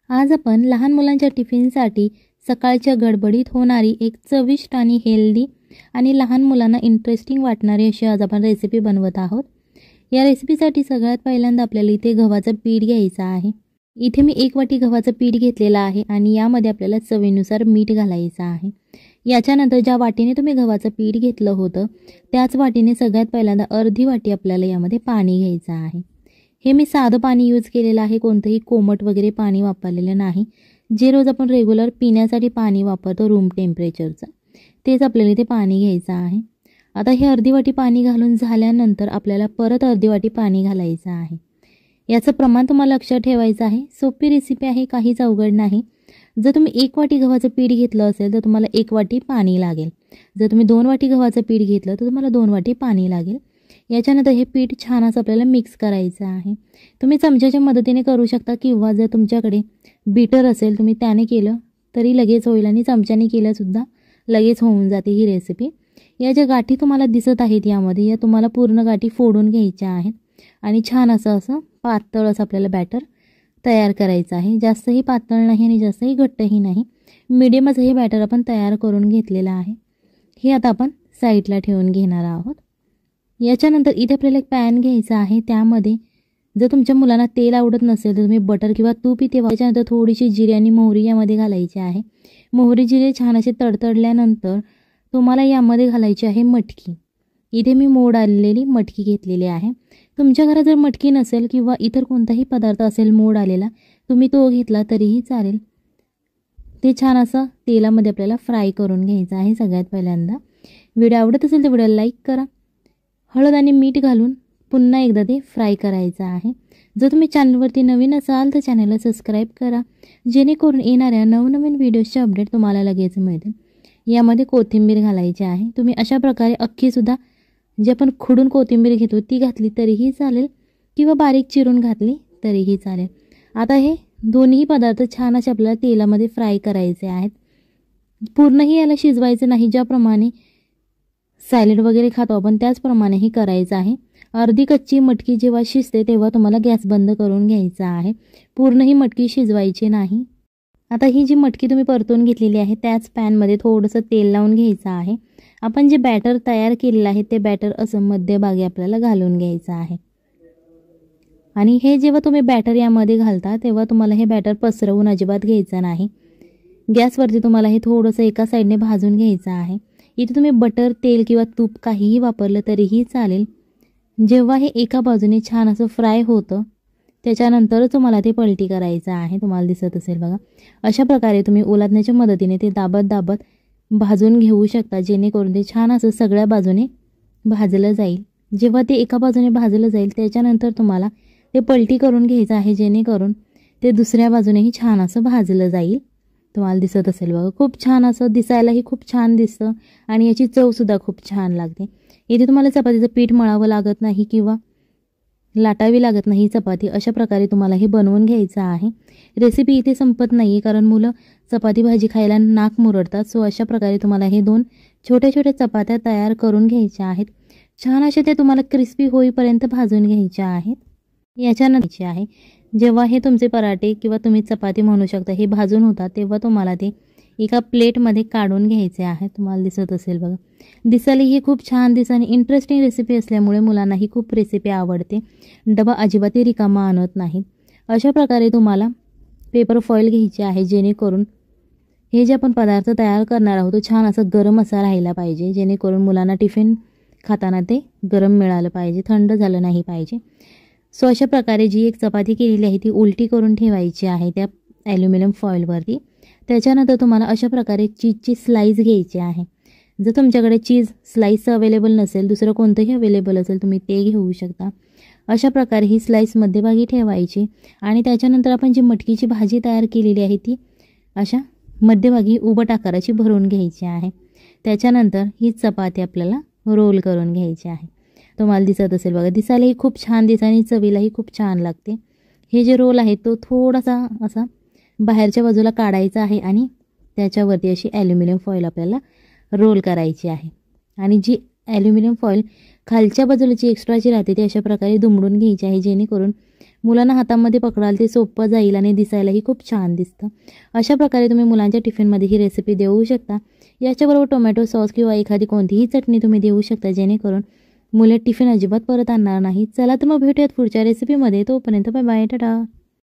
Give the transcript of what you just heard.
आज आपण लहान मुलांच्या टिफिनसाठी सकाळच्या गडबडीत होणारी एक चविष्ट आणि हेल्दी आणि लहान मुलांना इंटरेस्टिंग वाटणारी अशी आज आपण रेसिपी बनवत आहोत। या रेसिपीसाठी सगळ्यात पहिल्यांदा आपल्याला इथे गव्हाचं पीठ घ्यायचं आहे। इथे मी 1 वाटी गव्हाचं पीठ घेतलेलं आहे आणि यामध्ये आपल्याला चवीनुसार मीठ घालायचं आहे। याच्यानंतर ज्या वाटीने तुम्ही गव्हाचं पीठ घेतलं होतं त्याच वाटीने सगळ्यात पहिल्यांदा अर्धी वाटी आपल्याला यामध्ये पाणी घ्यायचं आहे। हे मी साधं पाणी यूज केलेलं आहे, कोणतंही कोमट वगैरे पाणी वापरलेलं नाही। जे रोज आपण रेग्युलर पिण्यासाठी पाणी वापरतो रूम टेम्परेचरचं तेच आपल्याला इथे पाणी घ्यायचं आहे। आता हे अर्धी वाटी पाणी घालून झाल्यानंतर आपल्याला परत अर्धी वाटी पाणी घालायचं आहे। याचं प्रमाण तुम्हाला लक्षात ठेवायचं आहे। सोपी रेसिपी आहे, काहीच अवघड नाही। जर तुम्ही 1 वाटी गव्हाचं पीठ घेतलं असेल तर तुम्हाला 1 वाटी पाणी लागेल। जर तुम्ही 2 वाटी गव्हाचं पीठ घेतलं तर तुम्हाला 2 वाटी पाणी लागेल। याच्यानंतर हे पीठ छान असं आपल्याला मिक्स करायचं आहे। तुम्ही चमच्याच्या मदतीने करू शकता किंवा जर तुमच्याकडे बीटर असेल तुम्ही त्याने केलं तरी लगेच होईल आणि चमच्याने केलं सुद्धा लगेच होऊन जाते ही रेसिपी। या ज्या गाठी तुम्हाला दिसत आहेत यामध्ये या तुम्हाला पूर्ण गाठी फोडून घ्यायच्या आहेत आणि छान असं पातळ असं आपल्याला बॅटर तयार करायचं आहे। जास्तही पातळ नाही आणि जास्तही घट्टही नाही, मीडियमच हे बॅटर आपण तयार करून घेतलेलं आहे। हे आता आपण साईडला ठेवून घेणार आहोत। याच्यानंतर इथे आपल्याला एक पॅन घ्यायचा आहे। त्यामध्ये जर तुमच्या मुलांना तेल आवडत नसेल तर तुम्ही बटर किंवा तूप इथे त्याच्यानंतर थोडीशी जिरे आणि मोहरी यामध्ये घालायची आहे। मोहरी जिरे छान असे तडतडल्यानंतर तुम्हाला यामध्ये घालायची आहे मटकी। इथे मी मोड आलेली मटकी घेतलेली आहे। तुमच्या घरात जर मटकी नसेल किंवा इतर कोणताही पदार्थ असेल मोड आलेला तुम्ही तो घेतला तरीही चालेल। ते छान असं तेलामध्ये आपल्याला फ्राय करून घ्यायचं आहे। सगळ्यात पहिल्यांदा व्हिडिओ आवडत असेल तर व्हिडिओला लाईक करा, हळद आणि मीठ घालून पुन्हा एकदा ते फ्राय करायचं आहे। जर तुम्ही चॅनलवरती नवीन असाल तर चॅनलला सबस्क्राईब करा, जेणेकरून येणाऱ्या नवनवीन व्हिडिओजचे अपडेट तुम्हाला लगेच मिळतील। यामध्ये कोथिंबीर घालायची आहे। तुम्ही अशा प्रकारे अख्खीसुद्धा जे आपण खुडून कोथिंबीर घेतो ती घातली तरीही चालेल किंवा बारीक चिरून घातली तरीही चालेल। आता हे दोन्ही पदार्थ छान असे आपल्याला तेलामध्ये फ्राय करायचे आहेत। पूर्णही याला शिजवायचं नाही, ज्याप्रमाणे सॅलड वगैरे खातो आपण त्याचप्रमाणे हे करायचं आहे। अर्धी कच्ची मटकी जेव्हा शिजते तेव्हा तुम्हाला गॅस बंद करून घ्यायचा आहे, पूर्ण ही मटकी शिजवायची नाही। आता ही जी मटकी तुम्ही परतून घेतलेली आहे त्याच पॅनमध्ये थोडंसं तेल लावून घ्यायचं आहे। आपण जे बॅटर तयार केलेलं आहे ते बॅटर असं मध्यभागी आपल्याला घालून घ्यायचं आहे आणि हे जेव्हा तुम्ही बॅटर यामध्ये घालता तेव्हा तुम्हाला हे बॅटर पसरवून अजिबात घ्यायचं नाही। गॅसवरती तुम्हाला हे थोडंसं एका साईडने भाजून घ्यायचं आहे। इथे तुम्ही बटर, तेल किंवा तूप काहीही वापरलं तरीही चालेल। जेव्हा हे एका बाजूने छान असं फ्राय होतं त्याच्यानंतर तुम्हाला ते पलटी करायचं आहे। तुम्हाला दिसत असेल बघा, अशा प्रकारे तुम्ही ओलांडण्याच्या मदतीने ते दाबत भाजून घेऊ शकता, जेणेकरून ते छान असं सगळ्या बाजूने भाजलं जाईल। जेव्हा ते एका बाजूने भाजलं जाईल त्याच्यानंतर तुम्हाला ते पलटी करून घ्यायचं आहे, जेणेकरून ते दुसऱ्या बाजूनेही छान असं भाजलं जाईल। तुम्हाला दिसत असेल बघा, खूप छान असं दिसायलाही खूप छान दिसतं आणि याची चवसुद्धा खूप छान लागते। इथे तुम्हाला चपातीचं पीठ मळावं लागत नाही किंवा लाटावी लागत नाही चपाती। अशा प्रकारे तुम्हाला हे बनवून घ्यायचं आहे। रेसिपी इथे संपत नाही कारण मुलं चपाती भाजी खायला नाक मुरडतात। सो अशा प्रकारे तुम्हाला हे 2 छोट्या छोट्या चपात्या तयार करून घ्यायच्या आहेत। छान अशा ते तुम्हाला क्रिस्पी होईपर्यंत भाजून घ्यायच्या आहेत। याच्यानंतर आहे जेव्हा हे तुमचे पराठे किंवा तुम्ही चपाती म्हणू शकता हे भाजून होतात तेव्हा तुम्हाला ते एका प्लेटमध्ये काढून घ्यायचे आहे। तुम्हाला दिसत असेल बघा, दिसायला ही खूप छान आणि इंटरेस्टिंग रेसिपी असल्यामुळे मुलांना ही खूप रेसिपी आवडते। डबा अजिबातही रिकामा आणत नाही। अशा प्रकारे तुम्हाला पेपर फॉईल घ्यायची आहे, जेणेकरून हे जे आपण पदार्थ तयार करणार आहोत तो छान असं गरम असा राहिला पाहिजे, जेणेकरून मुलांना टिफिन खाताना ते गरम मिळालं पाहिजे, थंड झालं नाही पाहिजे। सो अशा प्रकारे जी एक चपाती केलेली आहे ती उलटी करून ठेवायची आहे त्या ॲल्युमिनियम फॉईलवरती। त्याच्यानंतर तुम्हाला अशा प्रकारे चीजची स्लाइस घ्यायची आहे। जर तुमच्याकडे चीज स्लाइस अवेलेबल नसेल, दुसरं कोणतंही अवेलेबल असेल तुम्ही ते घेऊ शकता। अशा प्रकारे ही स्लाइस मध्यभागी ठेवायची आणि त्याच्यानंतर आपण जी मटकीची भाजी तयार केलेली आहे ती अशा मध्यभागी उभट आकाराची भरून घ्यायची आहे। त्याच्यानंतर ही चपाती आपल्याला रोल करून घ्यायची आहे। तुम्हाला दिसत असेल बघा, दिसायलाही खूप छान दिसते आणि चवीलाही खूप छान लागते। हे जे रोल आहे तो थोडासा असा बाहेरच्या बाजूला काढायचा आहे आणि त्याच्यावरती अशी ॲल्युमिनियम फॉईल आपल्याला रोल करायची आहे आणि जी ॲल्युमिनियम फॉईल खालच्या बाजूला जी एक्स्ट्राची राहते ती अशा प्रकारे दुमडून घ्यायची आहे, जेणेकरून मुलांना हातामध्ये पकडाल ते सोपं जाईल आणि दिसायलाही खूप छान दिसतं. अशा प्रकारे तुम्ही मुलांच्या टिफिनमध्ये ही रेसिपी देऊ शकता. याच्याबरोबर टोमॅटो सॉस किंवा एखादी कोणतीही चटणी तुम्ही देऊ शकता, जेणेकरून मुले टिफिन अजिबात परत आणणार नाही. चला तर मग भेटूयात पुढच्या रेसिपीमध्ये. तोपर्यंत बाय बाय, टाटा.